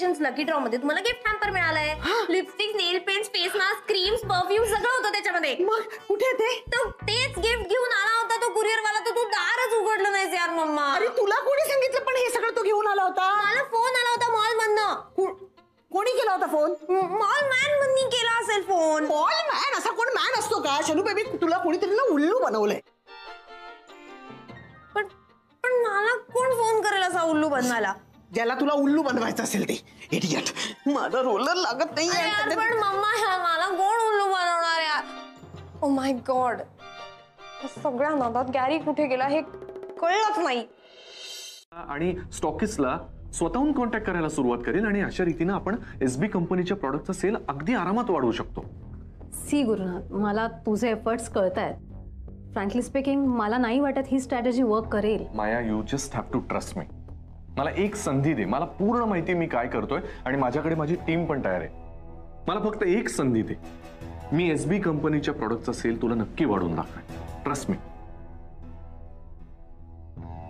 Congratulations lucky draw मध्ये तुम्हाला gift hamper मिळालंय. Lipstick, nail paints, face mask, creams, perfume सगळं होतं त्याच्यामध्ये. मग कुठे ते? तर तेच गिफ्ट घेऊन आला होता तो कुरिअर वाला, तर तू दारच उघडलं नाहीस यार मम्मा. अरे तुला कोणी सांगितलं पण हे सगळं तो घेऊन आला होता? मला फोन आला होता मॉल मधनं. कोणी केला होता फोन? मॉल मॅन मधनी केला असेल फोन. Mall man? असा कोण मॅन असतो का शनू बेबी? तुला कोणीतरी ना उल्लू बनवलंय. पण मला कोण फोन करेल असा उल्लू बनवायला? ज्याला तुला उल्लू बनवायचं असेल ते. इडियट. माझा रोलर लागत नाही. पण मम्मा मला कोण उल्लू बनवणार यार? ओ माय गॉड, सगळ्या नादात गॅरी कुठे गेला हे कळलंच नाही. आणि स्टॉकिस्टला स्वतःहून कॉन्टॅक्ट करायला सुरुवात करेल आणि अशा रीतीने आपण एसबी कंपनीच्या प्रॉडक्टचा सेल अगदी आरामात वाढवू शकतो. सी गुरुनाथ, मला तुझे एफर्ट्स कळतायत. फ्रँकली स्पीकिंग, मला नाही वाटत ही स्ट्रॅटेजी वर्क करेल. Maya, you just have to trust me. मला एक संधी दे. मला पूर्ण माहिती मी काय करतोय आणि माझ्याकडे माझी टीम पण तयार आहे. मला फक्त एक संधी दे. मी एसबी कंपनीच्या प्रॉडक्टचा सेल तुला नक्की वाढवून दाखवेन. Trust me.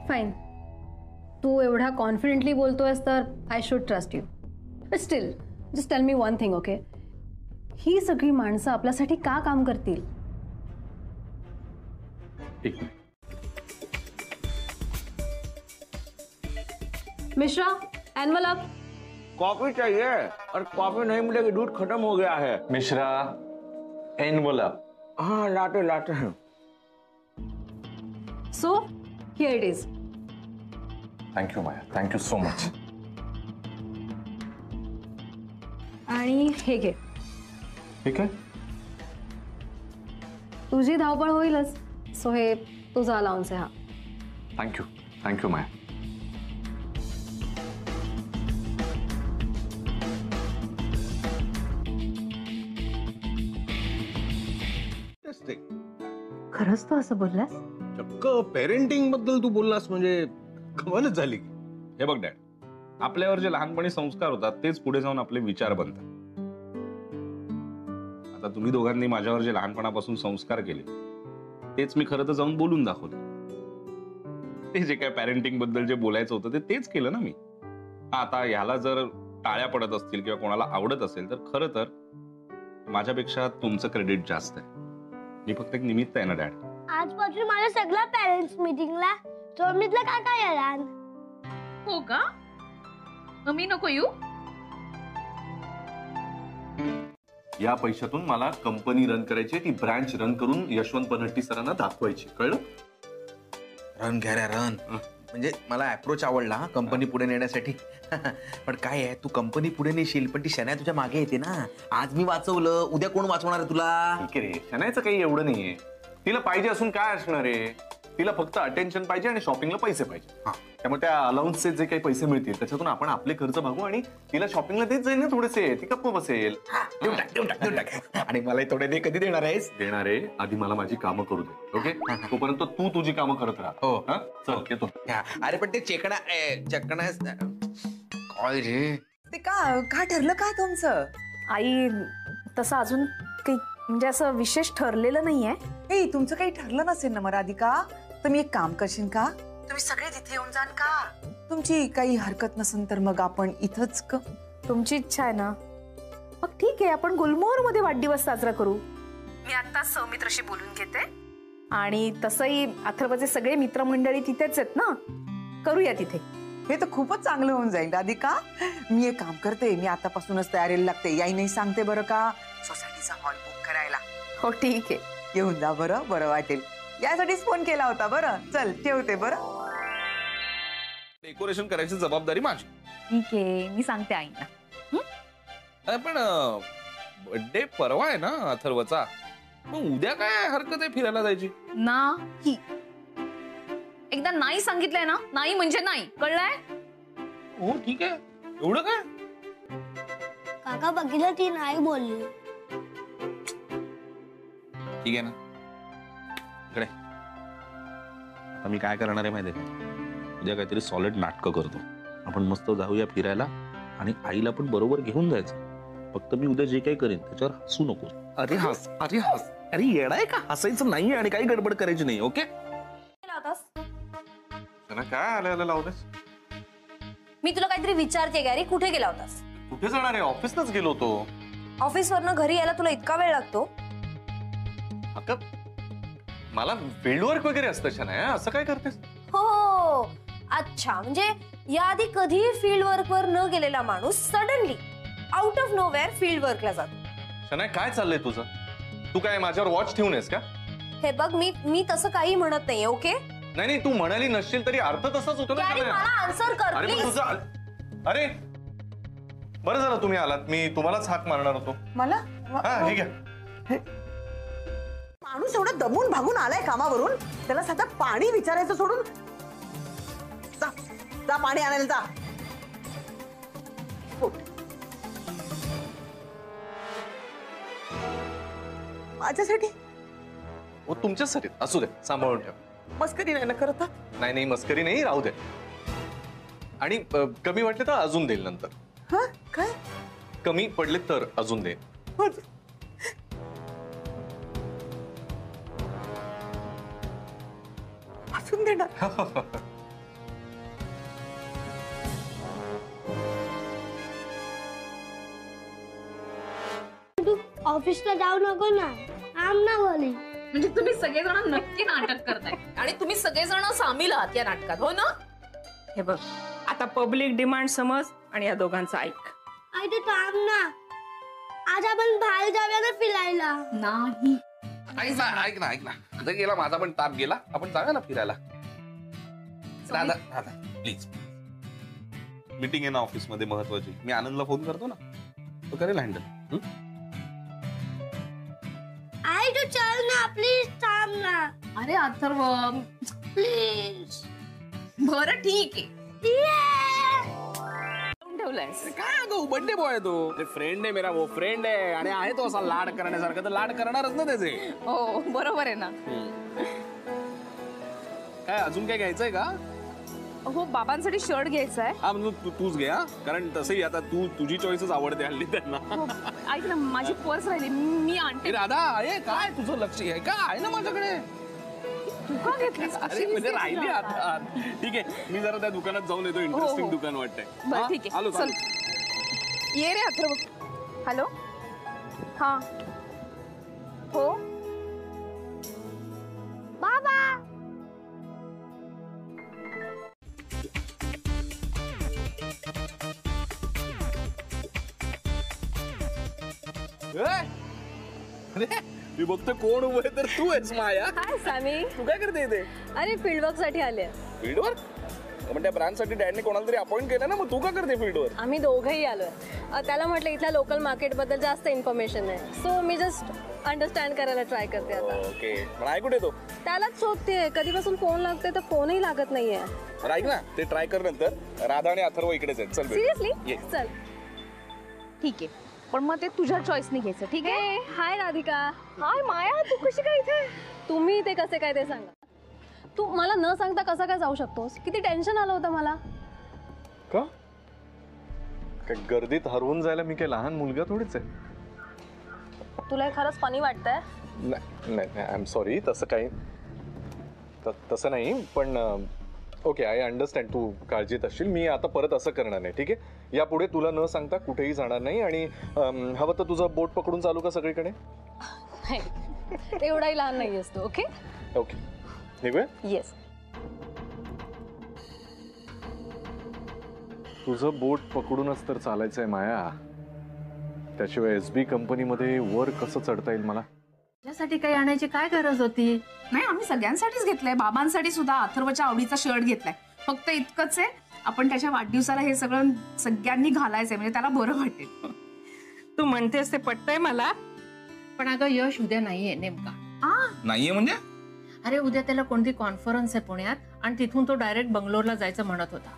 फाईन, तू एवढा कॉन्फिडेंटली बोलतोयस तर I should trust you. But still, just tell me one thing, okay? ही सगळी माणसं आपल्यासाठी का काम करतील? एक मिनिट. मिश्रा, एनवलप. कॉफी चाहिए और कॉफी नहीं मिलेगी, दूध खत्म हो गया है. मिश्रा, एनवलप. हाँ लाते लाते हैं. So here it is. Thank you Maya, thank you so much. आणि हे घे. ठीक आहे. तुझी धावपळ होईलच, सो हे तुझा अलाउन्स आहे. हा, थँक्यू. थँक्यू माया. खरंच तू असं बोललास? चक्क पेरेंटिंग बद्दल तू बोललास म्हणजे कमालच झाली. हे बघ डॅड, आपल्यावर जे लहानपणी संस्कार होतात तेच पुढे जाऊन आपले विचार बनतात. आता तुम्ही दोघांनी माझ्यावर जे लहानपणापासून संस्कार केले तेच मी खरं तर जाऊन बोलून दाखवले. ते जे काय पॅरेंटिंग बद्दल जे बोलायचं होतं तेच केलं ना मी. आता ह्याला जर टाळ्या पडत असतील किंवा कोणाला आवडत असेल तर खरं तर माझ्यापेक्षा तुमचं क्रेडिट जास्त आहे. मी फक्त एक निमित्त आहे ना डॅड. आजपासून मला सगळं पेरेंट्स मीटिंगला सोमितला काका येणार. हो का? मी नको येऊ? या पैशातून मला कंपनी रन करायची, ती ब्रँच रन करून यशवंत बनहट्टी सरांना दाखवायची. कळलं? रन घ्या रे रन. म्हणजे मला अप्रोच आवडला कंपनी पुढे नेण्यासाठी. पण काय आहे, तू कंपनी पुढे नेशील पण ती शनाया तुझ्या मागे येते ना. आज मी वाचवलं, उद्या कोण वाचवणार आहे तुला? ठीक आहे रे, शनायचं काही एवढं नाहीये. तिला पाहिजे असून काय असणार आहे? तिला फक्त अटेन्शन पाहिजे आणि शॉपिंगला पैसे पाहिजे. त्यामुळे त्या अलाउन्सचे जे काही पैसे मिळतील त्याच्यातून आपण आपले खर्च भागू आणि तिला शॉपिंगला देत जाईल ना थोडेसे. ती गप्प बसेल. देऊन टाक. आणि मला थोडे दे. कधी देणार आहेस? देणार आहे, आधी मला माझी कामं करू दे. ओके? तोपर्यंत तू तुझी कामं करत राहा. हो. चल येतो. अरे पण ते चकणा काय रे? ते का ठरलं काय तुमचं? आई, तसं अजून काही म्हणजे असं विशेष ठरलेलं नाहीये. ए, तुमचं काही ठरलं नसेल ना राधिका, तर मी एक काम करशील का? तुम्ही सगळे तिथे येऊन जाण का? तुमची काही हरकत नसेल तर मग आपण इथंच तुमची इच्छा आहे ना? मग ठीक आहे, आपण गुलमोहर मध्ये वाढदिवस साजरा करू. मी आता सौमित्रशी बोलून घेते. आणि तसंही अथर्वचे सगळे मित्रमंडळी तिथेच आहेत ना, करूया तिथे. हे तर खूपच चांगलं होऊन जाईल राधिका. मी एक काम करते, मी आतापासूनच तयारीला लागते. याही नाही सांगते बरं का, सोसायटीचा हॉल बुक करायला. हो ठीक आहे, येऊन जा. बरं वाटेल. यासाठीच फोन केला होता. बरं चल ठेवते. बरं, डेकोरेशन करायची जबाबदारी माझी. ठीक आहे, मी सांगते आईना. पण बर्थडे परवा आहे ना अथर्वचा, मग उद्या काय हरकत आहे फिरायला जायची? नाही, एकदा नाही सांगितलंय ना, नाही म्हणजे नाही, कळलंय? हो ठीक आहे. एवढं काय? काका बघितलं ती नाही बोलली. ठीक आहे ना. इकडे मी काय करणार आहे माहिती आहे? उद्या काहीतरी सॉलिड नाटकं करतो. आपण मस्त जाऊया फिरायला आणि आईला पण बरोबर घेऊन जायचं. फक्त मी उद्या जे काही करेन त्याच्यावर हसू नको. अरे हस. अरे येडाय का? हसायचं नाही आणि काही गडबड करायची नाही. ओके? काय आल्याला लावतेस? मी तुला काहीतरी विचारते गॅरी, कुठे गेला होतास? कुठे जाणार आहे? ऑफिसलाच गेलो होतो. ऑफिसवरनं घरी यायला तुला इतका वेळ लागतो? अगं मला फील्ड वर्क वगैरे असतं शनाया, असं काय करतेस? हो अच्छा, म्हणजे याआधी कधीही फील्ड वर्क वर न गेलेला माणूस suddenly out of nowhere field Varkala जातो. शनाया काय चाललंय तुझं? तू काय माझ्यावर वॉच ठेवून आहेस का? हे बघ, मी तसं काही म्हणत नाहीये. ओके नाही नाही, तू म्हणाली नसशील तरी अर्थ तसाच होतो ना. गॅरी, मला आन्सर कर अरे पण प्लीज. तुझं, अरे बरं झालं तुम्ही आलात, मी तुम्हालाच हाक मारणार होतो. मला हा हे घ्या. माणूस एवढा दमून भागून आलाय कामावरून, त्याला साधा पाणी विचारायचं सोडून जा जा पाणी आणायला जा. माझ्यासाठी? हो तुमच्यासाठी. असू दे, सांभाळून ठेव. मस्करी नाही ना करत? नाही नाही, मस्करी नाही, राहू दे. आणि कमी वाटले तर अजून देईल नंतर. हा काय? कमी पडले तर अजून देईल. अजून देणार? तू ऑफिसला जाऊ नको ना, आम ना बोली. म्हणजे तुम्ही सगळेजण नक्की नाटक करताय आणि तुम्ही सगळेजण सामील आहात या नाटकात, हो ना? हे बघ, आता पब्लिक डिमांड समज आणि या दोघांचं ऐक. आई ते थांब ना, आज आपण बाहेर जाऊया ना फिरायला. नाही ऐक ना ऐक ना ऐक ना, आता गेला माझा पण ताप गेला, आपण जाऊया ना फिरायला. राधा राधा प्लीज, मीटिंग आहे ना ऑफिस मध्ये महत्वाची, मी आनंदला फोन करतो ना, तो करेल हँडल. आई तू चल ना प्लीज, थांब ना. अरे अथर्व प्लीज. बरं ठीक आहे. ठेवलंय काय गो, बर्थडे बॉय तो फ्रेंड आहे मेरा, वो फ्रेंड आहे आणि आहे तो असा लाड करण्यासारखा, तर लाड करणारच ना त्याचे. हो बरोबर आहे ना. काय अजून काय घ्यायचंय का? हो बाबांसाठी शर्ट घ्यायचा आहे. हा म्हणजे तूच घे. कारण तसंही आता तुझी चॉईसच आवडते हल्ली त्यांना. ऐक ना, माझी पर्स राहिली, मी आणते. राधा आहे काय तुझं लक्ष आहे का? आहे ना माझ्याकडे. तू का घेतलीस? अरे म्हणजे राहिली आता. ठीक आहे, मी जरा त्या दुकानात जाऊन येतो, इंटरेस्टिंग दुकान वाटतंय. बरं ठीक आहे, आलो चल. ये रे अथर्व. हॅलो. हा हो बाबा. मी बघतो कोण उभं आहे, तर तू आहेस माया. हाय सामी. तू काय करते इथे? अरे फील्डवर्क साठी आले. फील्डवर? पण त्या ब्रँडसाठी डॅडने कोणाला तरी अपॉइंट केलं ना, मग तू का करते फील्डवर? आम्ही दोघंही आलोय. त्याला म्हटलं इथल्या लोकल मार्केट बद्दल जास्त इन्फॉर्मेशन आहे, सो मी जस्ट अंडरस्टँड करायला ट्राय करते आता. ओके, पण आहे कुठे तो? त्यालाच शोधते, कधीपासून फोन लागते तर फोनही लागत नाहीये. ऐक ना, ते ट्राय कर नंतर. राधा आणि अथर्व इकडेच आहेत. चल सिरियसली? चल ठीक आहे, पण मग ते तुझ्या चॉईसने घ्यायचं. ठीक आहे. हाय राधिका. हाय माया, तू कशी काय इथे? तुम्ही इथे कसे काय ते सांगा. तू मला न सांगता कसं काय जाऊ शकतोस? किती टेन्शन आलं होतं मला. का काय गर्दीत हरवून जायला मी काही लहान मुलगा थोडीच आहे. तुला हे खरंच फनी वाटतंय? नाही नाही, आय एम सॉरी, तसं काही तसं नाही. पण ओके, आय अंडरस्टँड, तू काळजीत असशील. मी आता परत असं करणार नाही, ठीक आहे? यापुढे तुला न सांगता कुठेही जाणार नाही. आणि हवं तर तुझं बोट पकडून चालू का सगळीकडे? नाही, एवढाही लहान नाही असतो. ओके ओके, निघूया. येस. तुझं बोट पकडूनच तर चालायचंय माया. त्याशिवाय SB कंपनीमध्ये वर कसं चढता येईल मला? त्यासाठी काही आणायची काय गरज होती? नाही, आम्ही सगळ्यांसाठीच घेतलंय. बाबांसाठी सुद्धा अथर्वच्या आवडीचा शर्ट घेतलाय. फक्त इतकंच आहे, आपण त्याच्या वाढदिवसाला हे सगळं सगळ्यांनी घालायचंय, म्हणजे त्याला बरं वाटेल. तू म्हणतेस ते पटतंय मला, पण अगं यश उद्या नाहीये नेमका. नाहीये म्हणजे? अरे उद्या त्याला कोणती कॉन्फरन्स आहे पुण्यात आणि तिथून तो डायरेक्ट बंगलोरला जायचं म्हणत होता.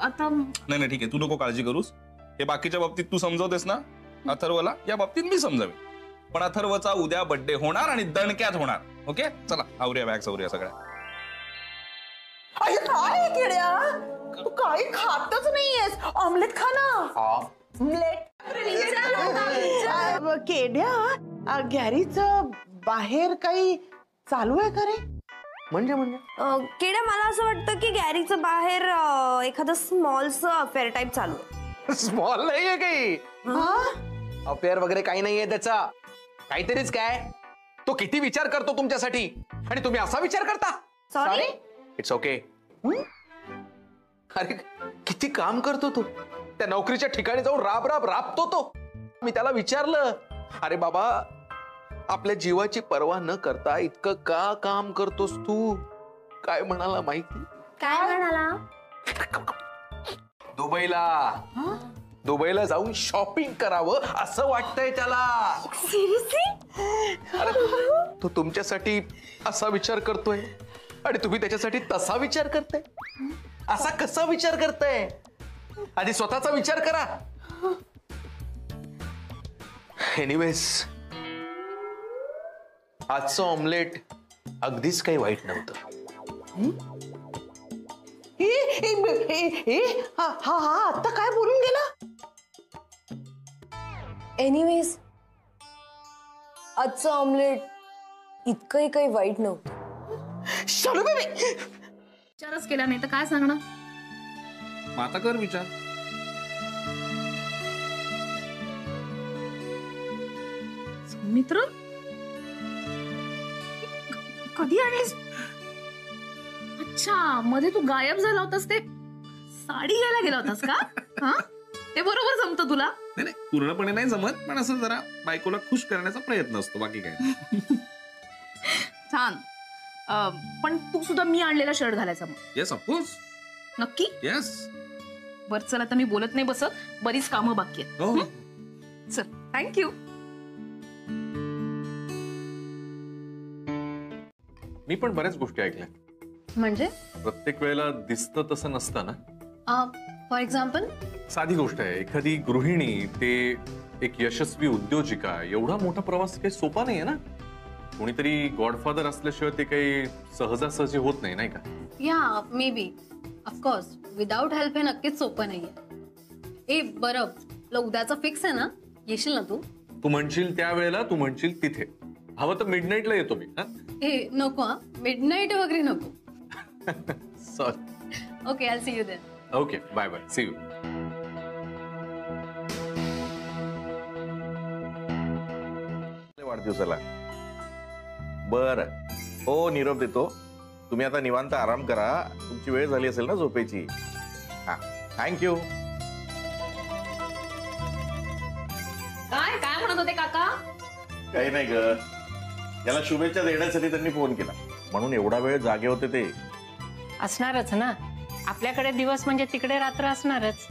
आता नाही ठीक आहे, तू नको काळजी करूस. हे बाकीच्या बाबतीत तू समजवतेस ना अथर्वला, या बाबतीत मी समजावे. पण अथर्वचा उद्या बर्थडे होणार आणि दणक्यात होणार. ओके, चला आवरूया, बॅग्स आवरूया सगळ्या. अरे काय किड्या, तू काही खातच नाहीयेस. ऑमलेट खा ना. ऑमलेट केड्या, गॅरीच बाहेर काही चालू आहे का रे? म्हणजे किड्या मला असं वाटतं की गॅरीचं बाहेर एखादं स्मॉलचं अफेअर टाईप चालू आहे. स्मॉल नाहीये काही, अफेअर वगैरे काही नाहीये त्याचा, काहीतरीच काय. तो किती विचार करतो तुमच्यासाठी आणि तुम्ही असा विचार करता. सॉरी. It's okay. अरे किती काम करतो तो, त्या नोकरीच्या ठिकाणी जाऊन राबतो तो. मी त्याला विचारलं, अरे बाबा आपल्या जीवाची पर्वा न करता इतकं का काम करतोस तू? काय म्हणाला माहिती? काय म्हणाला? दुबईला जाऊन शॉपिंग करावं असं वाटतंय त्याला. अरे तो तुमच्यासाठी असा विचार करतोय आणि तुम्ही त्याच्यासाठी तसा विचार करताय. असा कसा विचार करताय? आधी स्वतःचा विचार करा. एनिवेज, आजचं ऑमलेट अगदीच काही वाईट नव्हतं. आता काय बोलून गेला? एनिवेज, आजचं ऑमलेट इतकंही काही वाईट नव्हतं. विचारच केला नाही तर काय सांगणार? आता कर विचार. मित्र कधी आणलीस? अच्छा, मध्ये तू गायब झाला होतास ते साडी घ्यायला गेला होतास का? हा, ते बरोबर जमतं तुला? नाही पूर्णपणे नाही जमत, पण असं जरा बायकोला खुश करण्याचा प्रयत्न असतो, बाकी काय. छान. पण तू सुद्धा मी आणलेला शर्ट घालायचा मग? Yes of course. नक्की? येस. बर चल, आता मी बोलत नाही बसत, बरीच कामं बाकी आहेत. चल, थँक्यू. मी पण बऱ्याच गोष्टी ऐकल्या. म्हणजे प्रत्येक वेळेला दिसतं तसं नसतं ना. फॉर एक्झाम्पल, साधी गोष्ट आहे, एखादी गृहिणी ते एक यशस्वी उद्योजिका, एवढा मोठा प्रवास काही सोपा नाहीये ना. कोणीतरी गॉडफादर असल्याशिवाय ते काही सहजासहजी होत नाही, नाही का? या may be, of course without help हे नक्कीच सोपं नाहीये. बरं, उद्याचं फिक्स आहे ना? येशील ना तू? तू म्हणशील त्या वेळेला, तू म्हणशील तिथे. हवं तर मिडनाईटला येतो मी. नको, मिडनाईट वगैरे नको. Sorry. Okay, I see you then. Okay, bye bye, see you. वाढदिवसाला बर हो, निरोप देतो. तुम्ही आता निवांत आराम करा, तुमची वेळ झाली असेल ना झोपेची. हा, थँक्यू. काय काय म्हणत होते काका? काही नाही ग, याला शुभेच्छा देण्यासाठी त्यांनी फोन केला, म्हणून एवढा वेळ जागे होते ते. असणारच ना, आपल्याकडे दिवस म्हणजे तिकडे रात्र असणारच.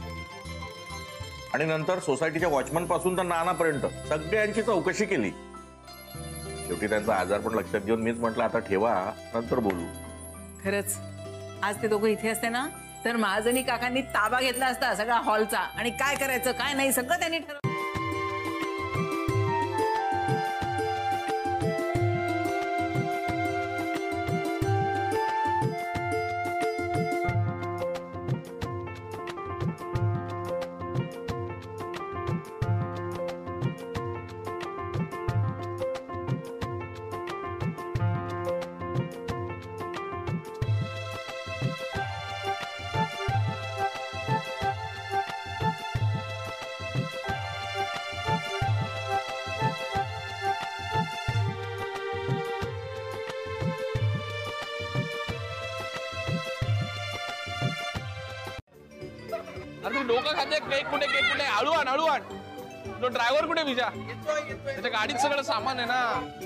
आणि नंतर सोसायटीच्या वॉचमन पासून तर नानापर्यंत सगळ्यांची चौकशी केली. शेवटी त्यांचा आजार पण लक्षात घेऊन मीच म्हटलं आता ठेवा, नंतर बोलू. खरंच आज ते दोघं इथे असते ना तर महाजनी काकांनी ताबा घेतला असता सगळा हॉलचा, आणि काय करायचं काय नाही सगळं त्यांनी ठरवलं. अरे डोकं खाते, केक कुठे हळू आण. तो ड्रायव्हर कुठे विजा? त्याच्या गाडीत सगळं सामान आहे ना.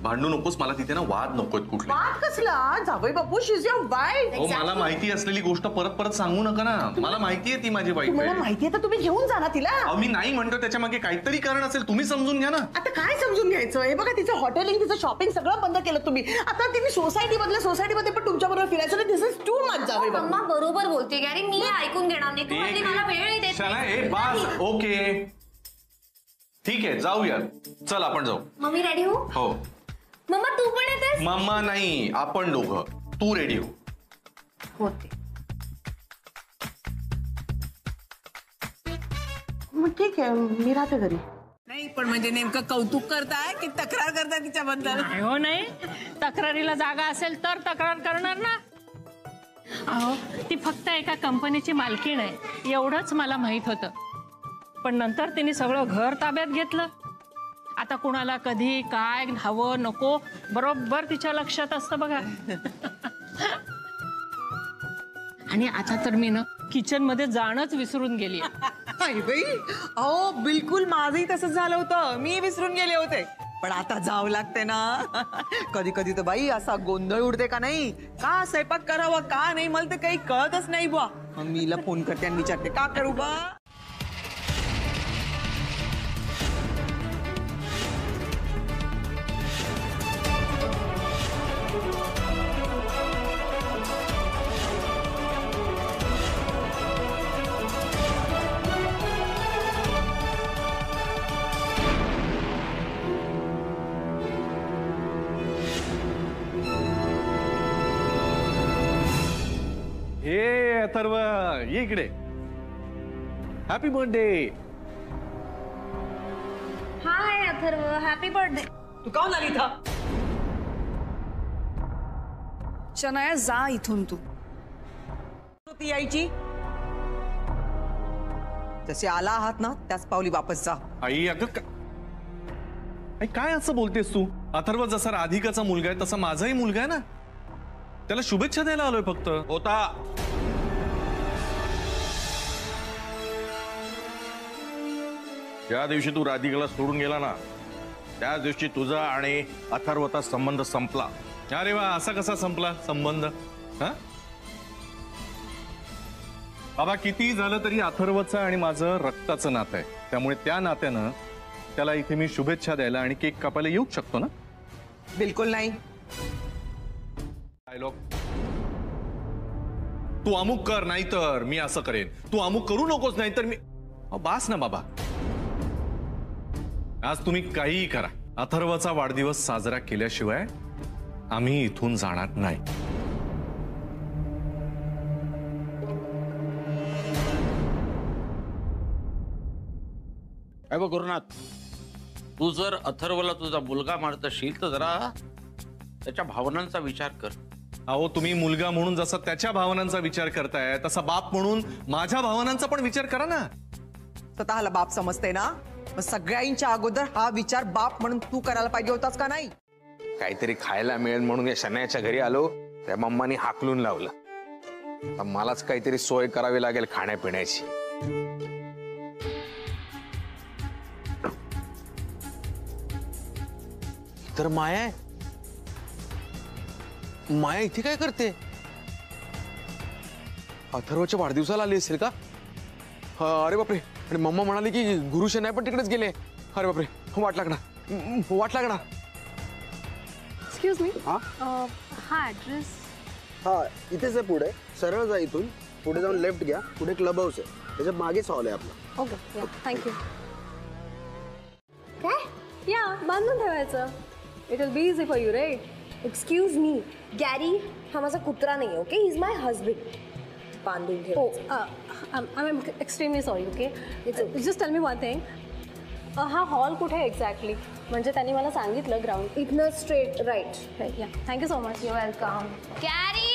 भांडू नकोस, मला तिथे ना वाद नकोत कुठले. वाद कसला? जावई बापू, शी इज युअर वाईफ. हो, मला माहिती असलेली गोष्ट परत परत सांगू नका ना. मला माहितीये ती माझी वाईफ तुम्हाला आहे. माहितीये तर तुम्ही घेऊन जा ना तिला. अहो, मी नाही म्हणतो, त्याच्या मागे काहीतरी कारण असेल. तुम्ही समजून घ्या ना. आता काय समजून घ्यायचं? हे बघा, तिचं हॉटेलिंग, तिचं शॉपिंग सगळं बंद केलं तुम्ही. आता तिने सोसायटीमध्ये पण तुमच्या बरोबर फिरायचं. दिस इज टू मच जावई बापू. मम्मा बरोबर बोलते गॅरी, मी ऐकून घेणार नाही. तू म्हणली मला वेळ नाही देत. शनाया, ए बास. ओके, ठीक आहे, जाऊया. चल आपण जाऊ. मम्मी रेडी हो? हो. मम्मा तू पण येतेस? मम्मा नाही, आपण दोघं. तू रेडी हो. होते. मग ठीक आहे, मी राहते घरी. नाही पण म्हणजे नेमकं कौतुक करताय की तक्रार करताय तिच्याबद्दल? नाही हो, नाही. तक्रारीला जागा असेल तर तक्रार करणार ना. अहो, ती फक्त एका कंपनीची मालकीण आहे एवढंच मला माहित होतं. पण नंतर तिने सगळं घर ताब्यात घेतलं. आता कुणाला कधी काय हवं नको बरोबर तिच्या लक्षात असतं बघा. आणि आता तर मी ना किचन मध्ये जाणंच विसरून गेली. बाई, अहो बिलकुल माझंही तसंच झालं होतं. मी विसरून गेले होते, पण आता जावं लागते ना. कधी कधी तर बाई असा गोंधळ उडते का नाही, का स्वयंपाक करावा का नाही, मला तर काही कळतच नाही बुवा. मग मी हिला फोन करते आणि विचारते का करू बा. ए अथर्व, ये इकडे. Happy birthday. Hi Atharva, happy birthday. तू काहून आली इथं? शनाया जा इथून तू. ती यायची जसे आला आहात ना त्याच पावली वापस जा. आई, अगं आई, काय असं बोलतेस तू? अथर्व जसा राधिकाचा मुलगा आहे तसा माझाही मुलगा आहे ना. त्याला शुभेच्छा द्यायला आलोय फक्त. होता ज्या दिवशी तू राधिकाला सोडून गेला ना त्याच दिवशी तुझा आणि अथर्वचा संबंध संपला. अरे वा, असा कसा संपला संबंध? हा बाबा, किती झालं तरी अथर्वचं आणि माझं रक्ताचं नातं आहे. त्यामुळे त्या नात्यानं त्याला इथे मी शुभेच्छा द्यायला आणि केक कापायला येऊ शकतो ना? बिलकुल नाही. डायलॉग. तू अमुक कर, नाहीतर मी असं करेन. तू अमुक करू नकोस, नाहीतर मी. बास ना बाबा. आज तुम्ही काहीही करा, अथर्वचा वाढदिवस साजरा केल्याशिवाय आम्ही इथून जाणार नाही. बघ गुरुनाथ, तू जर अथर्वला तुझा मुलगा मानत असशील तर जरा त्याच्या भावनांचा विचार कर. अहो, तुम्ही मुलगा म्हणून जसा त्याच्या भावनांचा विचार करताय तसा बाप म्हणून माझ्या भावनांचा पण विचार करा ना. स्वतःला बाप समजते ना, मग सगळ्यांच्या अगोदर हा विचार बाप म्हणून तू करायला पाहिजे होतास का नाही? काहीतरी खायला मिळेल म्हणून या शनायाच्या घरी आलो, त्या मम्मानी हाकलून लावलं. आता मलाच काहीतरी सोय करावी लागेल खाण्यापिण्याची. तर माया आहे. माया इथे काय करते? अथर्वच्या वाढदिवसाला आली असेल का? अरे बापरे. आणि मम्मा म्हणाली की गुरु शनाया पण तिकडेच गेले. अरे बापरे, वाट लागणार, वाट लागणार. एक्सक्यूज मी, हा ऍड्रेस? हा इथेच आहे, पुढे सरळ जा. इथून पुढे जाऊन लेफ्ट घ्या, पुढे क्लब हाऊस आहे, त्याच्या मागेच हॉल आहे आपला. ओके, या थँक्यू. काय? या बांधून ठेवायचं. It will be easy for you, right? Excuse me, Gary हा माझा कुत्रा नाही. Okay, he is my husband. बांधून ठेव. I am extremely sorry. Okay, just tell me one thing. हा हॉल कुठे आहे एक्झॅक्टली? म्हणजे त्यांनी मला सांगितलं ग्राउंड. इथनं straight right. Yeah, thank you so much. You welcome. Gary,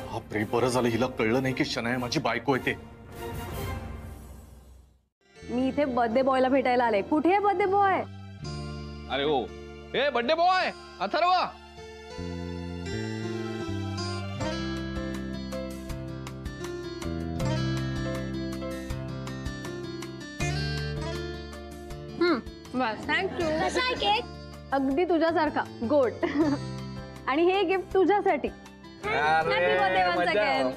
बापरे, बरं झालं हिला कळलं नाही की शनाया माझी बायको येते. मी इथे बर्थडे बॉयला भेटायला आले. कुठे आहे बर्थडे बॉय? अरे हो, ए बर्थडे बॉय अथर्व. बस थँक्यू. कसा आहे केक? अगदी तुझ्यासारखा गोड. आणि हे गिफ्ट तुझ्यासाठी. Happy birthday once again.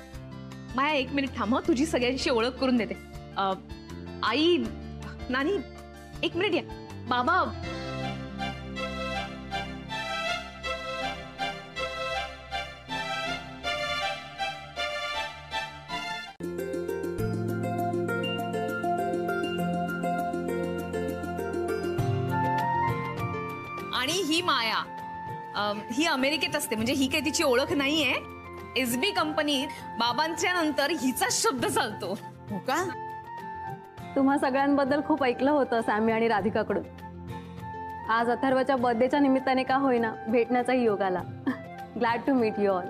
माया 1 मिनिट थांब हं, तुझी सगळ्यांशी ओळख करून देते. आई, नानी 1 मिनिट या. बाबा आणि ही माया, ही अमेरिकेत असते, म्हणजे ही काही तिची ओळख नाहीये. एसबी कंपनीत बाबांच्या नंतर हिचाच शब्द चालतो. हो का? तुम्हा सगळ्यांबद्दल खूप ऐकलं होतं सॅमी आणि राधिकाकडून. आज अथर्वच्या बर्थडेच्या निमित्ताने का होईना भेटण्याचाही योग आला. Glad to meet you all.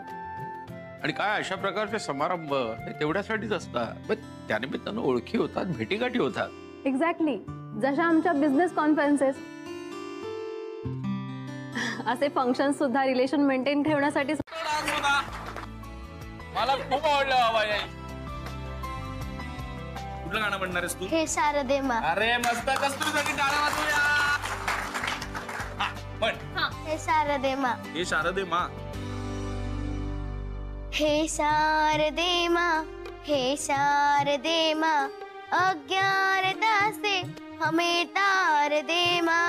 आणि काय अशा प्रकारचे समारंभ हे तेवढ्यासाठीच असतात. त्यानिमित्तानं ओळखी होतात, भेटीगाठी होतात. एक्झॅक्टली जशा आमच्या बिझनेस कॉन्फरन्सेस, असे फंक्शन सुद्धा रिलेशन मेंटेन ठेवण्यासाठी. मला खूप आवडलं बाबा. कुठलं गाणं म्हणणार आहेस तू? हे शारदे मा. अरे मस्त, कस्तुरीसाठी टाळ्या वाजवूया. हे शारदे मा. हे शारदे मा. हे शारदे मा, हे शारदे मा, अज्ञानता से हमें तार दे मा.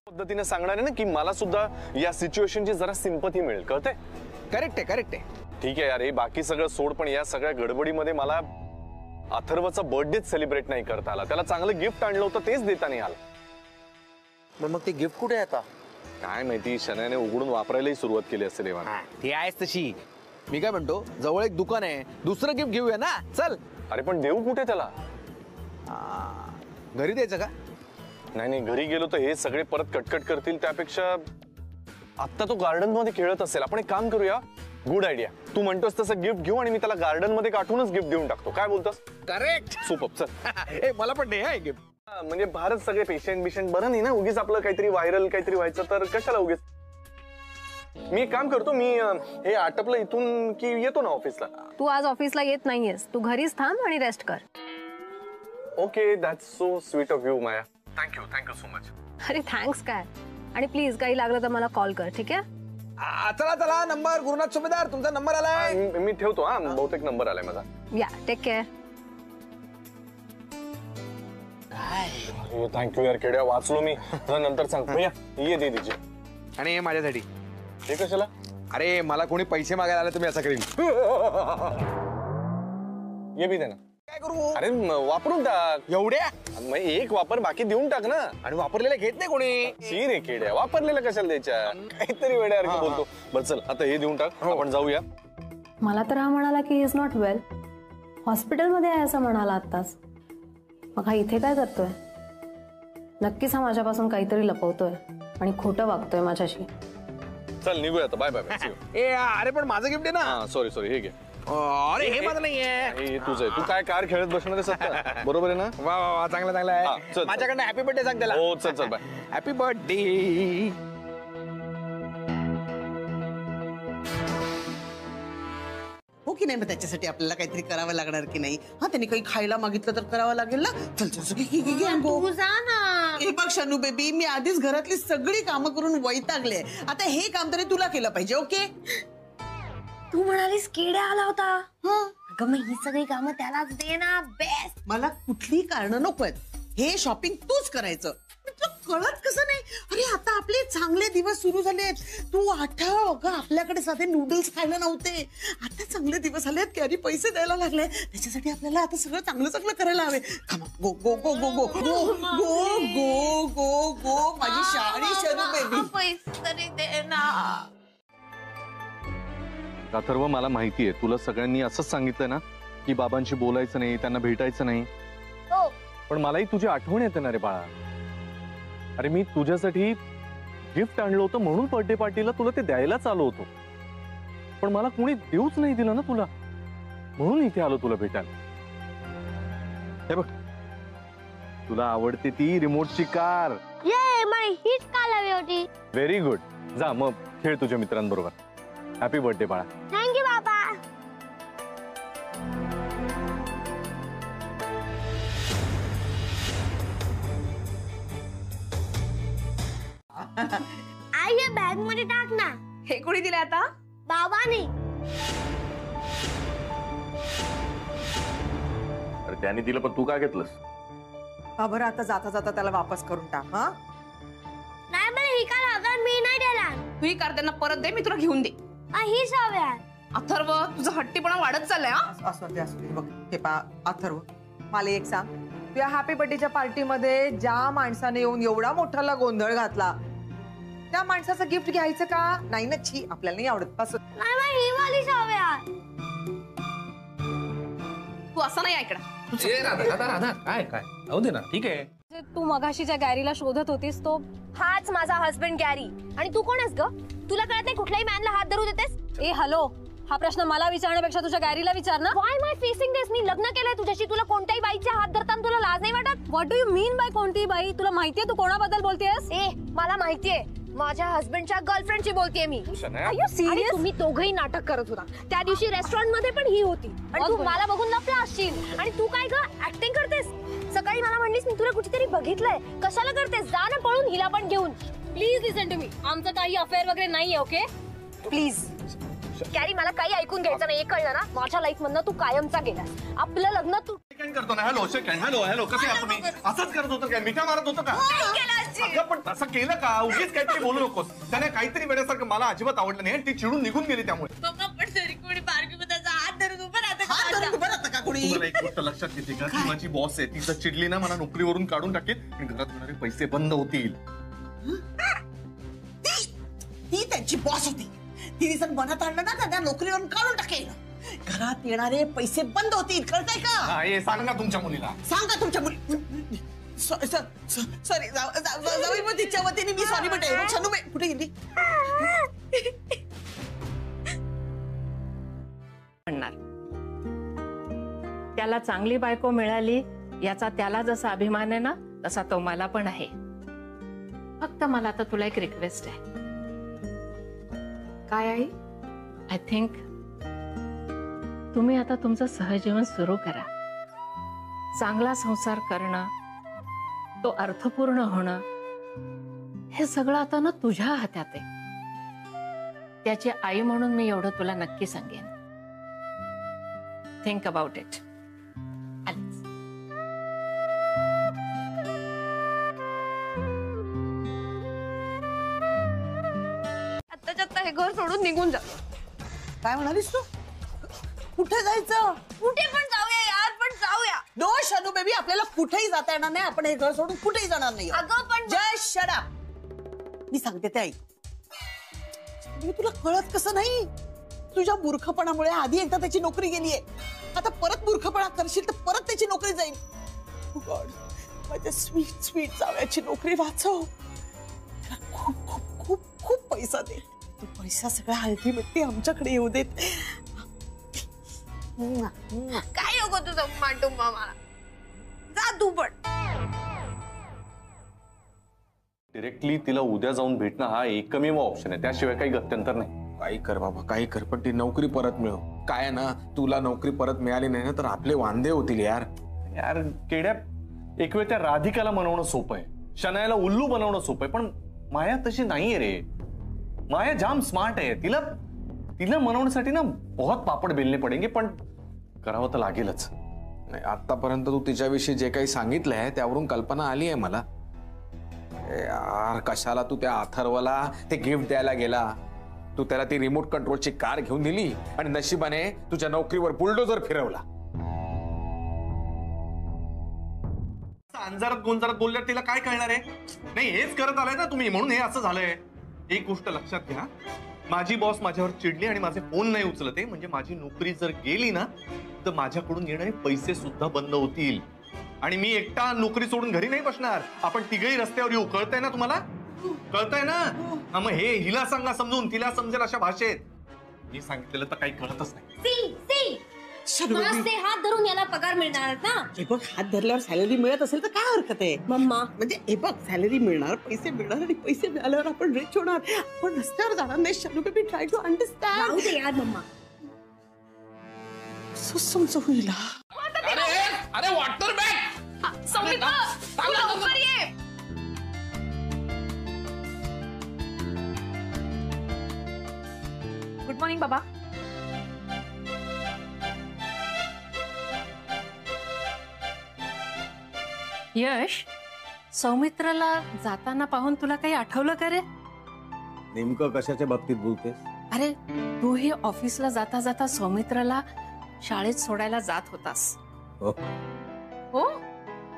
पद्धतीने सांगणार आहे ना की मला सुद्धा या सिच्युएशनची जरा सिंपथी मिळेल. कळते? करेक्ट आहे. ठीक आहे यार, हे बाकी सगळं सोड, पण या सगळ्या गडबडीमध्ये मला अथर्वचा बर्थडेच सेलिब्रेट नाही करता आला. त्याला चांगलं गिफ्ट आणलं होतं तेच देता नाही आलं. मग ते गिफ्ट कुठे आहे आता? काय माहिती, शनाने उघडून वापरायलाही सुरुवात केली असेल. ते आहेच तशी. मी काय म्हणतो, जवळ एक दुकान आहे, दुसरं गिफ्ट घेऊया ना. चल. अरे पण देऊ कुठे त्याला? घरी द्यायचं का? नाही, घरी गेलो तर हे सगळे परत कटकट करतील. त्यापेक्षा आता तो गार्डन मध्ये खेळत असेल, आपण एक काम करूया. Good idea. तू म्हणतोस तसं गिफ्ट घेऊ आणि मी त्याला गार्डन मध्ये काढूनच गिफ्ट देऊन टाकतो. काय बोलतोस? करेक्ट. सुपर. चल. मला पण दे हे गिफ्ट. म्हणजे भारत सगळे पेशंट बरं नाही ना, उगीच आपलं काहीतरी व्हायरल काहीतरी व्हायचं तर कशाला उगीच. मी एक काम करतो, मी हे आटपलं इथून की येतो ना ऑफिसला. तू आज ऑफिसला येत नाहीयेस, तू घरीच थांब आणि रेस्ट कर. Okay, that's so sweet of you Maya. Thank you so much. अरे थँक्स काय. आणि प्लीज काही लागलं तर मला कॉल कर. ठीक आहे? चला नंबर. गुरुनाथ सुभेदार, तुमचा नंबर आलाय. मी ठेवतो. हा, बहुतेक नंबर आलाय माझा. या, टेक केअर. थँक्यू यार केड्या, वाचलो मी. नंतर सांग. भैया ये दे दीजिए. आणि हे माझ्यासाठी. हे कशाला? अरे मला कोणी पैसे मागायला आले तुम्ही असं करीन. ये भी दे ना. काय करू? अरे वापरून टाक. एवढ्या? मग एक वापर, बाकी देऊन टाक ना. आणि वापरलेले घेत नाही कोणी. शी रे केड्या, वापरलेलं कशाला द्यायच्या? काहीतरी वेड्यासारखं बोलतो. बरं चल आता हे देऊन टाक, आपण जाऊया. मला तर हा म्हणाला की इज नॉट वेल, हॉस्पिटलमध्ये आहे असं म्हणाला आत्ताच. मग हा इथे काय करतोय? नक्कीच हा माझ्यापासून काहीतरी लपवतोय आणि खोटं वागतोय माझ्याशी. चल निघूया आता. Bye bye. ए अरे पण माझं गिफ्ट आहे ना. सॉरी हे घे. अरे हे माझं नाहीये. हे तुझं आहे. तू काय कार खेळत बसणार आहे? बरोबर आहे ना? वा चांगलं आहे. माझ्याकडनं हॅपी बर्थडे सांग त्याला. हो चल बाय. Happy birthday. हो की नाही? मग त्याच्यासाठी आपल्याला काहीतरी करावं लागणार की नाही? हा, त्यांनी काही खायला मागितलं तर करावं लागेल ना. चल तू जा ना. हे बघ शनू बेबी, मी आधीच घरातली सगळी कामं करून वैतागले. आता हे काम तरी तुला केलं पाहिजे. ओके? तू म्हणालीस किड्या आला होता. अगं मग ही सगळी कामं त्यालाच दे ना. बेस्ट. मला कुठली कारण नकोय. हे शॉपिंग तूच करायचं. कळत कसं नाही? अरे आता आपले चांगले दिवस सुरू झालेत. तू आठव ग, आपल्याकडे साधे नूडल्स खायला नव्हते. आता चांगले दिवस आलेत की अरे पैसे द्यायला लागले. त्याच्यासाठी आपल्याला आता सगळं चांगलं करायला हवे. गो गो गो गो गो गो गो गो गो गो माझी शाळी शनू बेबी. पैसे तरी दे ना. अथर्व, मला माहितीये तुला सगळ्यांनी असंच सांगितलं ना की बाबांशी बोलायचं नाही, त्यांना भेटायचं नाही. पण मलाही तुझी आठवण येते ना रे बाळा. अरे मी तुझ्यासाठी गिफ्ट आणलं होतं म्हणून बर्थडे पार्टीला तुला ते द्यायलाच आलो होतो, पण मला कोणी देऊच नाही दिलं ना तुला, म्हणून इथे आलो तुला भेटायला. हे बघ, तुला आवडते ती रिमोटची कार. ये मला हीच कार हवी होती. Very good. जा मग खेळ तुझ्या मित्रांबरोबर. हॅपी बर्थडे बाळा. थँक्यू बाबा. आई हे बॅग मध्ये टाक ना. हे कोणी दिले आता? बाबांनी. अरे त्याने दिलं पण तू काय घेतलंस? बरं आता जाता जाता त्याला वापस करून टाक. हा नाही मला ही कार अगर मी नाही देणार. तू ही कार त्यांना परत दे, मी तुला घेऊन दे. ही सवय आहे. अथर्व तुझा हट्टीपणा वाढत चाललाय. हा असू दे असू दे. बघ हे पा अथर्व, मला एक सांग, तुझ्या हॅपी बर्थडेच्या पार्टीमध्ये ज्या माणसाने येऊन एवढा मोठाला गोंधळ घातला त्या माणसाचं गिफ्ट घ्यायचं का नाही ना? छी, आपल्याला नाही आवडत. पासून नाही मला ही वाली सवय आहे. तू असं नाही ऐकणार. राधा काय काय जाऊ दे ना. ठीक आहे. तू मगाशी ज्या गॅरीला शोधत होतीस तो हाच माझा हस्बंड गॅरी. आणि तू कोण आहेस ग? तुला कळत नाही कुठल्याही मॅनला हात धरू देतेस? ए हॅलो, हा प्रश्न मला विचारण्यापेक्षा तुझ्या गॅरीला विचार ना. व्हाय माय फेसिंग दिस? मी लग्न केलंय तुझ्याशी. तुला कोणत्याही बाईच्या हात धरताना तुला लाज नाही वाटत? What do you mean by कोणती बाई? तुला माहितीये तू कोणाबद्दल बोलतेस? ए मला माहितीये, माझ्या हस्बंडच्या गर्लफ्रेंडची बोलतेय मी. तुम्ही दोघही नाटक करत होता त्या दिवशी रेस्टॉरंट मध्ये, पण ही होती आणि तू मला बघून लपला असशील. आणि तू काय ग ऍक्टिंग करतेस? सकाळी मला म्हणलीस मी तुला कुठेतरी बघितलंय. कशाला करतेस? जा ना पळून हिला पण घेऊन. Please listen to me. आमचं काही अफेअर वगैरे नाहीये. Okay please. कॅरी मला काही ऐकून घ्यायचं नाही, कळलं ना? माझ्या लाईफ मधनं तू कायमचा गेलास. आपलं लग्न तू करतो ना. Hello second. हॅलो हॅलो, कसे आहात तुम्ही? असंच करत होतं काय? मिठा मारत होतं का? अगं पण तसं केलं का? उगीच काहीतरी बोलू नकोस. त्याने काहीतरी वेळेसारखं मला अजिबात आवडलं नाही. ती चिडून निघून गेली त्यामुळे. तुम्हाला एक गोष्ट लक्षात घेते का? ती माझी बॉस आहे. ती जर चिडली ना मला नोकरीवरून काढून टाकेल आणि घरात येणारे पैसे बंद होतील. ती त्यांची बॉस होती. तिने जर मनात आणलं ना त्यांना नोकरीवरून काढून टाकेल. घरात येणारे पैसे बंद होतील. कळतंय का? हे सांगा तुमच्या मुलीला. सांगा तुमच्या मुली. सॉरी जाऊ मग तिच्या वतीने मी सॉरी म्हणते. छनूबाई कुठे गेली? म्हणणार त्याला चांगली बायको मिळाली याचा त्याला जसा अभिमान आहे ना तसा तो मला पण आहे. फक्त मला आता तुला एक रिक्वेस्ट आहे. काय आहे? आय थिंक तुम्ही आता तुमचं सहजीवन सुरू करा. चांगला संसार करणं, तो अर्थपूर्ण होणं, हे सगळं आता ना तुझ्या हातात आहे. त्याची आई म्हणून मी एवढं तुला नक्की सांगेन. Think about it. आत्ता हे घर सोडून निघून जा. काय म्हणालीस तू? कुठे जायचं? कुठे पण जाऊया यार, पण जाऊया. नो शनू बेबी, आपल्याला कुठेही जाता येणार नाही. आपण हे घर सोडून कुठेही जाणार नाही. अगं पण जस्ट शट अप. मी सांगते ते ऐक. तुला कळत कसं नाही? तुझ्या मूर्खपणामुळे आधी एकदा त्याची नोकरी गेलीये. आता परत मूर्खपणा करशील तर परत त्याची नोकरी जाईल. गॉड, माझ्या स्वीट स्वीट जावयाची नोकरी वाचव. त्याला खूप खूप खूप खूप पैसा दे. तो पैसा सगळा अल्टिमेटली आमच्याकडे येऊ देत. काय नको तुझं मांडुंबा मला. जा तू पण. डिरेक्टली तिला उद्या जाऊन भेटणं हा एकमेव ऑप्शन आहे. त्याशिवाय काही गत्यंतर नाही. काही कर बाबा, काही कर, पण ती नोकरी परत मिळव. काय ना, तुला नोकरी परत मिळाली नाही ना तर आपले वांदे होतील यार. यार केड्या, एक वेळ त्या राधिकाला मनवणं सोपं आहे, शनायाला उल्लू बनवणं सोपं आहे, पण माया तशी नाहीये रे. माया जाम स्मार्ट आहे. तिला तिला मनवण्यासाठी ना बहुत पापड बेलने पडेंगे, पण करावं तर लागेलच. नाही, आतापर्यंत तू तिच्याविषयी जे काही सांगितलंय त्यावरून कल्पना आली आहे मला. यार कशाला तू त्या अथर्वला ते गिफ्ट द्यायला गेला? तू त्याला ती रिमोट कंट्रोलची कार घेऊन दिली आणि नशिबाने तुझ्या नोकरीवर बुलडोजर फिरवला. अंजारात गोंजारात बोलल्यावर तिला काय कळणार आहे? नाही, हेच करत आलाय ना तुम्ही, म्हणून हे असं झालंय. एक गोष्ट लक्षात घ्या, माझी बॉस माझ्यावर चिडली आणि माझे फोन नाही उचलते म्हणजे माझी नोकरी जर गेली ना तर माझ्याकडून येणारे पैसे सुद्धा बंद होतील. आणि मी एकटा नोकरी सोडून घरी नाही बसणार. आपण तिघही रस्त्यावर येऊ. कळतंय ना तुम्हाला? कळतंय ना? मग हे हिला सांगा समजून, तिला समजेल अशा भाषेत. मी सांगितलेलं तर काही कळतच नाही. हात धरून याला पगार मिळणार ना? हे बघ, हात धरल्यावर सॅलरी मिळत असेल तर काय हरकत आहे मम्मा? म्हणजे हे बघ, सॅलरी मिळणार, पैसे मिळणार आणि पैसे मिळाल्यावर आपण रिच होणार. आपण रस्त्यावर जाणार नाही. Shanu baby, try to understand. यार मम्मा, समजवू हिला. अरे वॉटर बॅग सौमित्र, तू लवकर ये. गुड मॉर्निंग बाबा. यश, सौमित्राला जाताना पाहून तुला काही आठवलं का रे? नेमकं कशाच्या बाबतीत बोलतेस? अरे, तूही ऑफिसला जाता जाता सौमित्राला शाळेत सोडायला जात होतास. हो,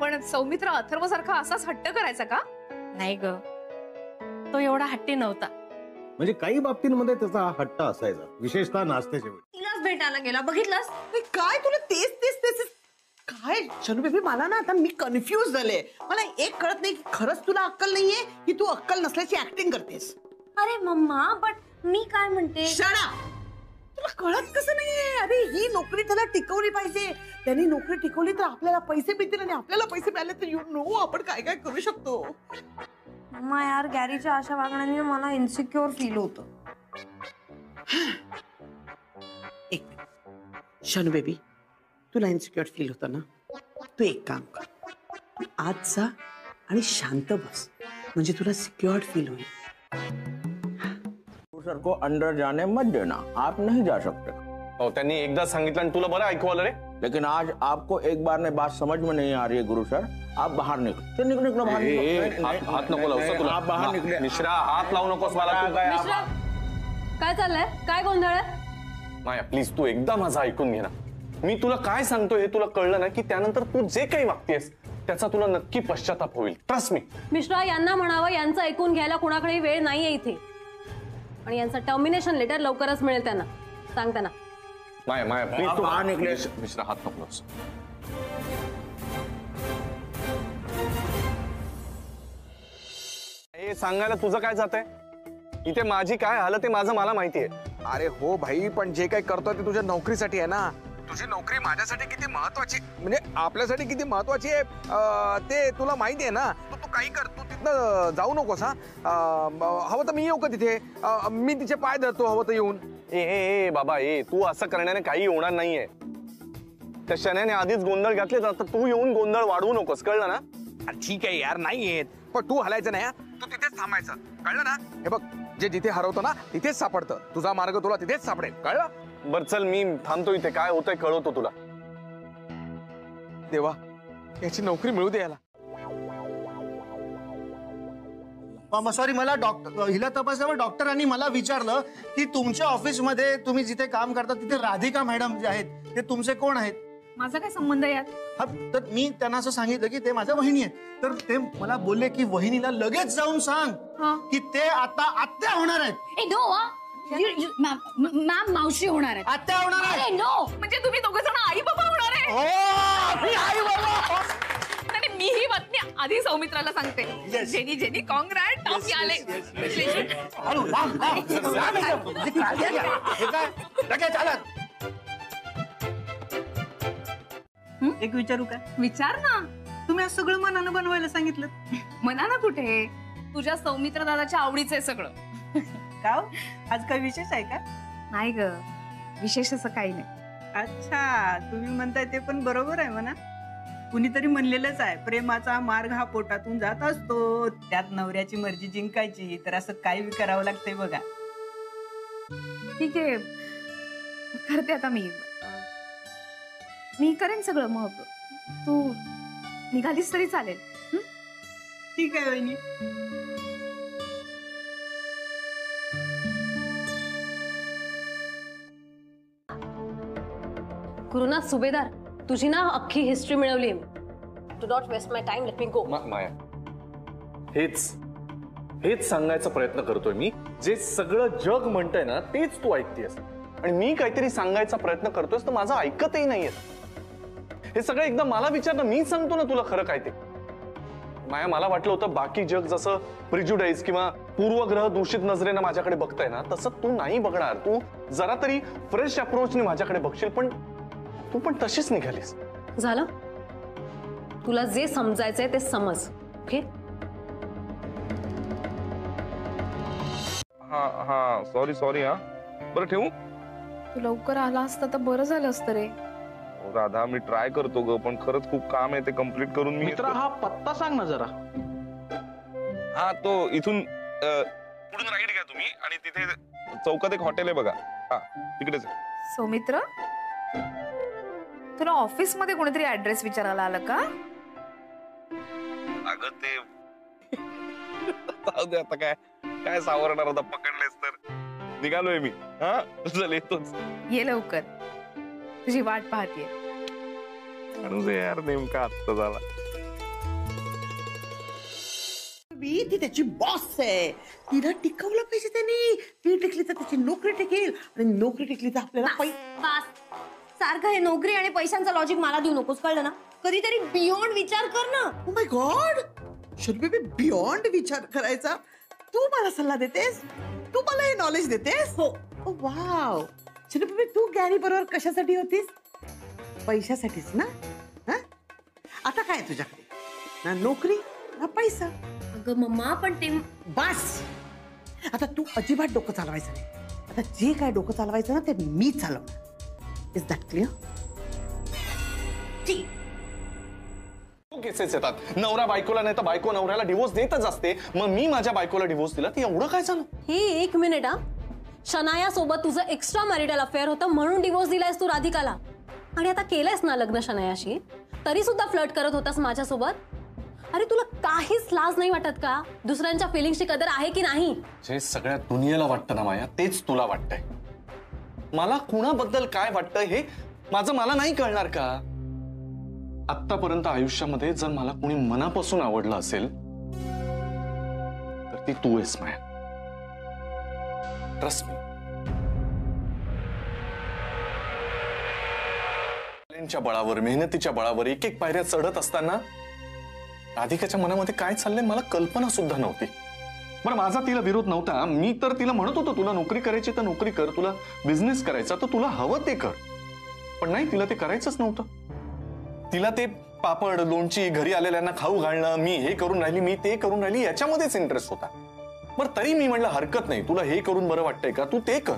पण सौमित्र अथर्व सारखा असाच हट्ट करायचा का? नाही ग, तो एवढा हट्टी नव्हता. म्हणजे काही बाबतींमध्ये त्याचा हट्ट असायचा, विशेषतः नाश्त्याच्या वेळी. तिलाच भेटायला गेला, बघितलंस? काय तुला तेच तेच तेच काय? शनू बेबी, मला ना आता मी कन्फ्युज झाले. मला एक कळत नाही की खरंच तुला अक्कल नाहीये की तू अक्कल नसल्याची ऍक्टिंग करतेस. अरे मम्मा, बट मी काय म्हणते? शाळा, तुला कळत कसं नाहीये? अरे, ही नोकरी त्याला टिकवली पाहिजे. त्यांनी नोकरी टिकवली तर आपल्याला पैसे मिळतील आणि आपल्याला पैसे मिळाले तर यू नो आपण काय काय करू शकतो. मम्मा यार, गॅरीच्या अशा वागण्याने मला इन्सिक्युअर फील होतं. एक शनू बेबी, तुला इन्सिक्युअर फील होतं ना? तू एक काम कर, आज जा आणि शांत बस, म्हणजे तुला सिक्युअर्ड फील होईल. सर को अंदर जाने मत देना, आप नहीं जा सकते. हो, त्यांनी एकदा सांगितलं आणि तुला बरं ऐकू आलं रे. लेकिन आज आपको एक बार में बात समझ में नहीं आ रही है गुरु सर. आप बाहर निकलो. निकलो बाहर. हात नको लावू तुला. आप बाहर निकले. मिश्रा, हात लावू नकोस मला. मिश्रा, काय चाललंय? काय गोंधळ आहे? माया, प्लीज तू एकदा माझं ऐकून घे ना. मी तुला काय सांगतोय हे तुला कळलं ना की त्यानंतर तू जे काही वागतेस त्याचा तुला नक्की पश्चाताप होईल. Trust me. मिश्रा, यांना म्हणावं यांचं ऐकून घ्यायला कोणाकडे वेळ नाहीये इथे. आणि यांचं टर्मिनेशन लेटर लवकरच मिळेल त्यांना. सांग त्यांना. माया, माया, प्लीज तू बाहर निकले. मिश्रा, हात नको लावूस. हे सांगायला तुझं काय जात आहे? इथे माझी काय हालत आहे माझं मला माहिती आहे. अरे हो भाई, पण जे काही करतोय ते तुझ्या नोकरीसाठी आहे ना. तुझी नोकरी माझ्यासाठी किती महत्वाची, म्हणजे आपल्यासाठी किती महत्वाची आहे ते तुला माहिती आहे ना. तू काही कर, तू तिथनं जाऊ नकोस. हा, हवं तर मी येऊ का तिथे? मी तिचे पाय धरतो, हवं तर येऊन. ए बाबा, तू असं करण्याने काही होणार नाहीये. त्या शण्याने आधीच गोंधळ घातले तर तू येऊन गोंधळ वाढवू नकोस, कळलं ना? ठीक आहे यार, नाही येत, पण तू हलायचं नाही. तू तिथेच थांबायचं, कळलं ना? हे बघ, जे जिथे हरवतं ना तिथेच सापडतं. तुझा मार्ग तुला तिथेच सापडेल, कळलं? बर चल, मी थांबतो इथे. काय होतंय कळवतो तुला. देवा, याची नोकरी मिळू दे याला. सॉरी, मला हिला तपासल्यावर डॉक्टरांनी मला विचारलं की तुमच्या ऑफिसमध्ये तुम्ही जिथे काम करता तिथे राधिका मॅडम जे आहेत ते तुमचे कोण आहेत? माझा काय संबंध यात? हा, तर मी त्यांना असं सांगितलं की ते माझ्या वहिनी आहेत. तर ते मला बोलले की वहिनीला लगेच जाऊन सांग की ते आता आत्या होणार आहेत. मॅम मावशी होणार आहे. आत्या होणार आहे. नो, म्हणजे तुम्ही दोघं जण आई बाबा होणार आहे. आई बाबा. मी ही बातमी आधी सौमित्राला सांगते. जेनी जेनी कॉंग्रॅट, टॉपी आले. एक विचारू का? विचार ना. तुम्ही आज सगळं मनानं बनवायला सांगितलं. मनानं कुठे? तुझ्या सौमित्र दादाच्या आवडीचं आहे सगळं. का? आज काही विशेष आहे का? नाही ग, विशेष असं काही नाही. अच्छा, तुम्ही म्हणताय ते पण बरोबर आहे म्हणा. कुणीतरी म्हणलेलंच आहे, प्रेमाचा मार्ग हा पोटातून जात असतो. त्यात नवऱ्याची मर्जी जिंकायची तर असं काही करावं लागतंय बघा. ठीक आहे, करते आता मी करेन सगळं. मग तू निघालीस तरी चालेल. ठीक आहे वहिनी. गुरुनाथ सुभेदार, तुझी ना अख्खी हिस्ट्री मिळवली. Do not waste my time, let me go. Maya, हेच सांगायचा प्रयत्न करतोय मी. जे सगळं जग म्हणतंय ना तेच तू ऐकतेस आणि मी काहीतरी सांगायचा प्रयत्न करतोयस तर माझं ऐकतही नाहीये. हे सगळं एकदा मला विचार ना, मी सांगतो ना तुला खरं काय ते. माया, मला वाटलं होतं बाकी जग जसं प्रिज्युडाईज किंवा पूर्वग्रह दूषित नजरेनं माझ्याकडे बघताय ना, तसं तू नाही बघणार. तू जरा तरी फ्रेश अप्रोचने माझ्याकडे बघशील. पण तू पण तशीच निघालीस. झालं, तुला जे समजायचंय ते समज. ओके. हा सॉरी सॉरी. हा बरं ठेवू. तू लवकर आला असता तर बरं झालं असतं रे. राधा, मी ट्राय करतो ग, पण खरंच खूप काम आहे, ते कम्प्लीट करून मी. मित्रा, हा पत्ता सांग ना जरा. हा, तो इथून पुढून राईट घ्या तुम्ही आणि तिथे चौकात एक हॉटेल आहे बघा. हा तिकडेच. सौमित्र, तुला ऑफिस मध्ये कोणीतरी ऍड्रेस विचारायला आलं का? अगं ते जाऊ दे आता. काय काय सावरणार होता, पकडलेस तर. निघालोय मी. हा चल, येतोच. ये लवकर, तुझी वाट पाहतीये. माणूस यार नेमका आत्ता झाला. ती त्याची बॉस आहे, तिला टिकवलं पाहिजे त्यांनी. ती टिकली तर त्याची नोकरी टिकेल, आणि नोकरी टिकली तर आपल्याला सारखं हे नोकरी आणि पैशांचा लॉजिक मला देऊ नकोस, कळलं ना? कधीतरी बियॉन्ड विचार कर ना. Oh my God, should be beyond विचार करायचा. तू मला सल्ला देतेस, तू मला हे नॉलेज देतेस. हो. वाव. शुड तू गॅरी बरोबर कशासाठी होतीस? पैशासाठीच ना. आता काय तुझ्याकडे? ना नोकरी ना पैसा. अगं मम्मा, पण ते बस. आता तू अजिबात डोकं चालवायचं नाही. आता जे काय डोकं चालवायचं ना ते मी चालवणार. Is that clear? केसेस येतात. नवरा बायकोला नाही तर बायको नवऱ्याला डिवोर्स देतच असते. मग मी माझ्या बायकोला डिवोर्स दिला, ती एवढं काय झालं? हे 1 मिनिट. शनाया सोबत तुझं एक्स्ट्रा मॅरिटल अफेअर होतं म्हणून डिवोर्स दिलायस तू राधिकाला. आणि आता केलंयस ना लग्न शनायाशी, तरी सुद्धा फ्लर्ट करत होतास माझ्यासोबत. अरे तुला काहीच लाज नाही वाटत का? दुसऱ्यांच्या फिलिंग्सची कदर आहे की नाही? जे सगळ्या दुनियेला वाटतं ना माया, तेच तुला वाटतंय. मला कुणाबद्दल काय वाटतं हे माझं मला नाही कळणार का? आत्तापर्यंत आयुष्यामध्ये जर मला कोणी मनापासून आवडलं असेल तर ती तू आहेस माया. Trust me. टॅलेंटच्या बळावर, मेहनतीच्या बळावर एक एक पायऱ्या चढत असताना राधिकाच्या मनामध्ये काय चाललंय मला कल्पना सुद्धा नव्हती. बरं, माझा तिला विरोध नव्हता. मी तर तिला म्हणत होतो तुला नोकरी करायची तर नोकरी कर, तुला बिझनेस करायचा तर तुला हवं ते कर. पण नाही, तिला ते करायचंच नव्हतं. तिला ते पापड लोणची घरी आलेल्यांना खाऊ घालणं, मी हे करून राहिली मी ते करून राहिली, याच्यामध्येच इंटरेस्ट होता. बरं, तरी मी म्हणलं हरकत नाही, तुला हे करून बरं वाटतंय का, तू ते कर.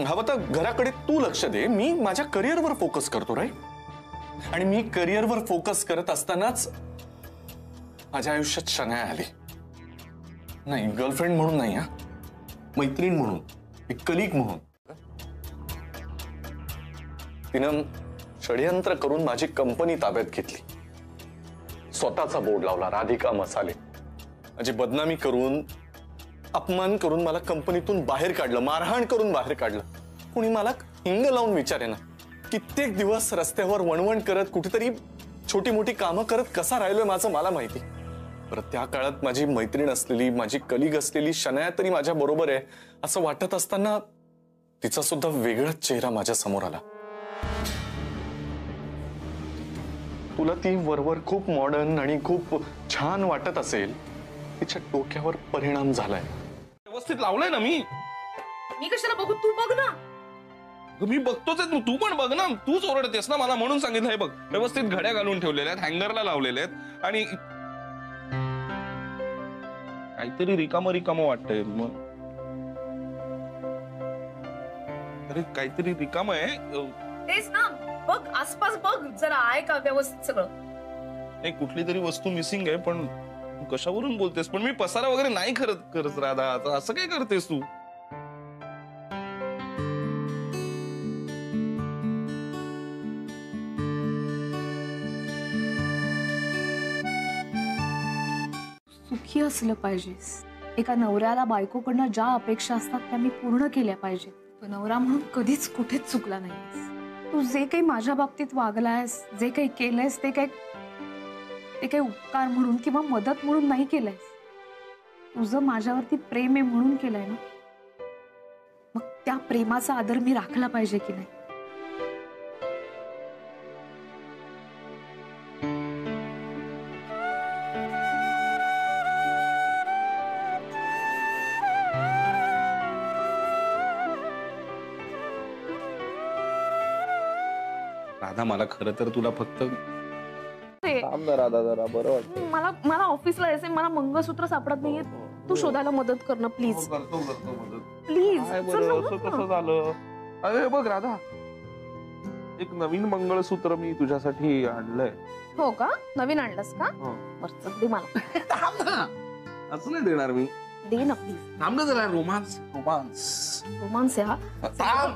हवं तर घराकडे तू लक्ष दे, मी माझ्या करिअरवर फोकस करतो. राईट. आणि मी करिअरवर फोकस करत असतानाच माझ्या आयुष्यात शनाया आली. नाही, गर्लफ्रेंड म्हणून नाही, हा, मैत्रीण म्हणून, एक कलीग म्हणून. तिनं षडयंत्र करून माझी कंपनी ताब्यात घेतली. स्वतःचा बोर्ड लावला, राधिका मसाले. माझी बदनामी करून, अपमान करून मला कंपनीतून बाहेर काढलं, मारहाण करून बाहेर काढलं. कुणी मला हिंग लावून विचारेना. कित्येक दिवस रस्त्यावर वणवण करत, कुठेतरी छोटी मोठी कामं करत कसा राहिलोय माझं मला माहिती. बरं, त्या काळात माझी मैत्रीण असलेली, माझी कलीग असलेली शनाया तरी माझ्या बरोबर आहे असं वाटत असताना तिचा सुद्धा वेगळाच चेहरा माझ्या समोर आला. तुला ती वरवर खूप मॉडर्न आणि खूप छान वाटत असेल, तिच्या डोक्यावर परिणाम झालाय. व्यवस्थित लावलंय ना मी. मी कशाला बघू, तू बघ ना. मी बघतोच आहे, तू पण बघ ना. तूच ओरडतेस ना मला, म्हणून सांगितलं. हे बघ, व्यवस्थित घड्या घालून ठेवलेल्या आहेत, हँगरला लावलेले आहेत, आणि काहीतरी रिकामं रिकामं वाटतंय. मग अरे काहीतरी रिकामं आहे. तेच ना, बघ आसपास बघ जरा, आहे का व्यवस्थित सगळं? नाही, कुठली तरी वस्तू मिसिंग आहे. पण तू कशावरून बोलतेस? पण मी पसारा वगैरे नाही करत राधा. असं काय करतेस तू? सुखी असलं पाहिजेस. एका नवऱ्याला बायकोकडनं ज्या अपेक्षा असतात त्या मी पूर्ण केल्या पाहिजे. तो नवरा म्हणून कधीच कुठेच चुकला नाहीस. तू जे काही माझ्या बाबतीत वागलायस, जे काही केलंयस, ते काही उपकार म्हणून किंवा मदत म्हणून नाही केलंयस. तुझं माझ्यावरती प्रेम आहे म्हणून केलंय ना. मग त्या प्रेमाचा आदर मी राखला पाहिजे की नाही? राधा मला खरं तर तुला फक्त थांब ना राधा जरा, बरं वाटतं. मला ऑफिसला यायचंय, मला मंगळसूत्र सापडत नाहीये. तू शोधायला मदत कर ना प्लीज. करतो मदत. प्लीज काय बरं असं कसं झालं? अरे बघ राधा, एक नवीन मंगळसूत्र मी तुझ्यासाठी आणलंय. हो का? नवीन आणलंस का? हो. बरं, चल दे मला. थांब ना, असं नाही देणार मी. दे ना प्लीज. थांब ना जरा, रोमांस. रोमांस आहे हा. थांब.